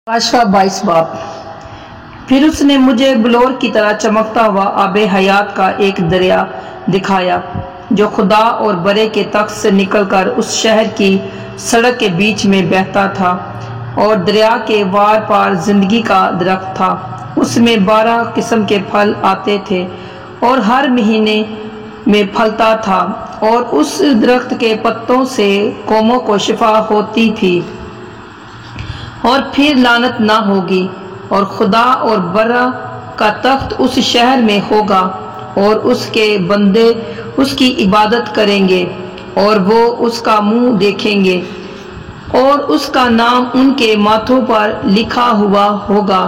काशफा 22 बाब। फिर उसने मुझे बलौर की तरह चमकता हुआ आबे हयात का एक दरिया दिखाया जो खुदा और बरे के तख्त से निकलकर उस शहर की सड़क के बीच में बहता था, और दरिया के वार पार जिंदगी का दरख्त था। उसमें 12 किस्म के फल आते थे और हर महीने में फलता था, और उस दरख्त के पत्तों से कौमों को शिफा होती थी और फिर लानत ना होगी। और खुदा और बरा का तख्त उस शहर में होगा और उसके बंदे उसकी इबादत करेंगे और वो उसका मुंह देखेंगे और उसका नाम उनके माथों पर लिखा हुआ होगा।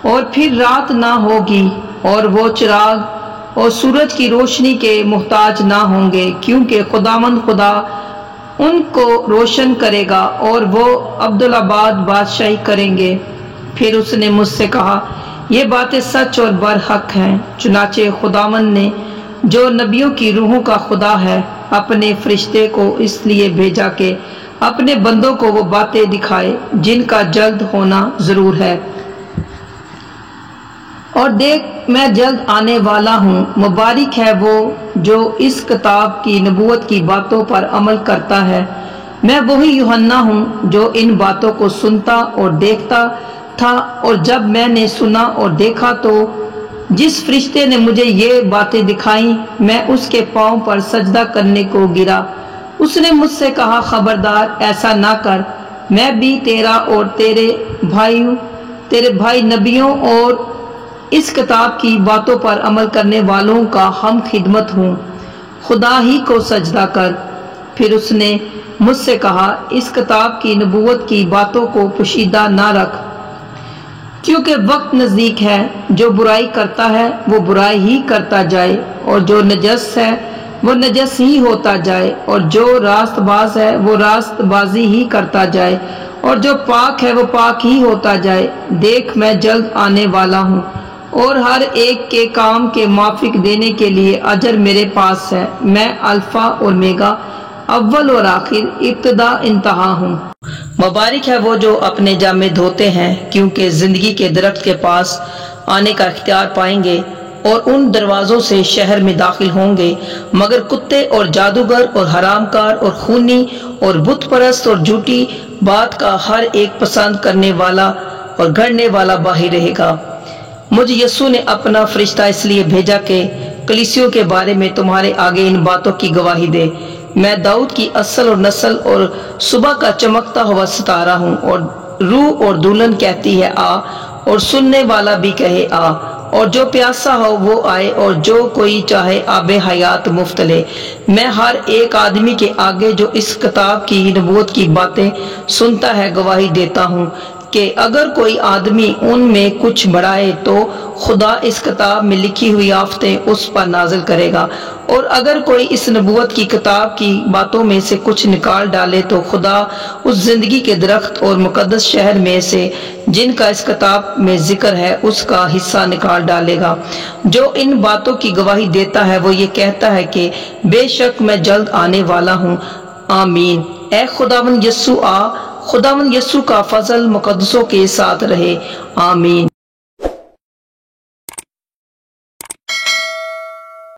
और फिर रात ना होगी और वो चिराग और सूरज की रोशनी के मुहताज ना होंगे, क्योंकि खुदावंद खुदा उनको रोशन करेगा और वो अब्दुल्लाबाद बादशाही करेंगे। फिर उसने मुझसे कहा, ये बातें सच और बरहक हैं। चुनाचे खुदावंद ने, जो नबियों की रूहों का खुदा है, अपने फरिश्ते को इसलिए भेजा कि अपने बंदों को वो बातें दिखाए जिनका जल्द होना जरूर है। और देख, मैं जल्द आने वाला हूँ। मुबारक है वो जो इस किताब की नबूवत की बातों पर अमल करता है। मैं वही यूहन्ना हूँ जो इन बातों को सुनता और देखता था, और जब मैंने सुना और देखा तो जिस फरिश्ते ने मुझे ये बातें दिखाई, मैं उसके पांव पर सजदा करने को गिरा। उसने मुझसे कहा, खबरदार, ऐसा ना कर। मैं भी तेरा और तेरे भाई नबियों और इस किताब की बातों पर अमल करने वालों का हम खिदमत हूँ। खुदा ही को सजदा कर। फिर उसने मुझसे कहा, इस किताब की नबूवत की बातों को पोशीदा ना रख, क्योंकि वक्त नज़दीक है। जो बुराई करता है वो बुराई ही करता जाए, और जो नजस है वो नजस ही होता जाए, और जो रास्तबाज है वो रास्तबाजी ही करता जाए, और जो पाक है वो पाक ही होता जाए। देख, मैं जल्द आने वाला हूँ, और हर एक के काम के माफिक देने के लिए अजर मेरे पास है। मैं अल्फा और मेगा, अव्वल और आखिर, इब्तिदा इंतहा हूँ। मुबारक है वो जो अपने जामे धोते हैं, क्योंकि जिंदगी के दरख्त के पास आने का इख्तियार पाएंगे, और उन दरवाजों से शहर में दाखिल होंगे। मगर कुत्ते और जादूगर और हरामकार और खूनी और बुत परस्त और झूठी बात का हर एक पसंद करने वाला और गढ़ने वाला बाहर रहेगा। मुझे यस्सु ने अपना फरिश्ता इसलिए भेजा कि कलीसियों के बारे में तुम्हारे आगे इन बातों की गवाही दे। मैं दाऊद की असल और नस्ल और सुबह का चमकता हुआ सितारा हूँ। और रूह और दुल्हन कहती है, आ, और सुनने वाला भी कहे, आ। और जो प्यासा हो वो आए, और जो कोई चाहे आबे हयात मुफ्त ले। मैं हर एक आदमी के आगे जो इस किताब की नबूवत की बातें सुनता है गवाही देता हूँ कि अगर कोई आदमी उनमें कुछ बढ़ाए तो खुदा इस किताब में लिखी हुई आफतें उस पर नाजिल करेगा, और अगर कोई इस नबूवत की किताब की बातों में से कुछ निकाल डाले तो खुदा उस जिंदगी के दरख्त और मुकद्दस शहर में से जिनका इस किताब में जिक्र है उसका हिस्सा निकाल डालेगा। जो इन बातों की गवाही देता है वो ये कहता है कि बेशक मैं जल्द आने वाला हूँ। आमीन। ए खुदावंद यस्सु आ। खुदावंद यस्सु का फजल मुकद्दसों के साथ रहे। आमीन।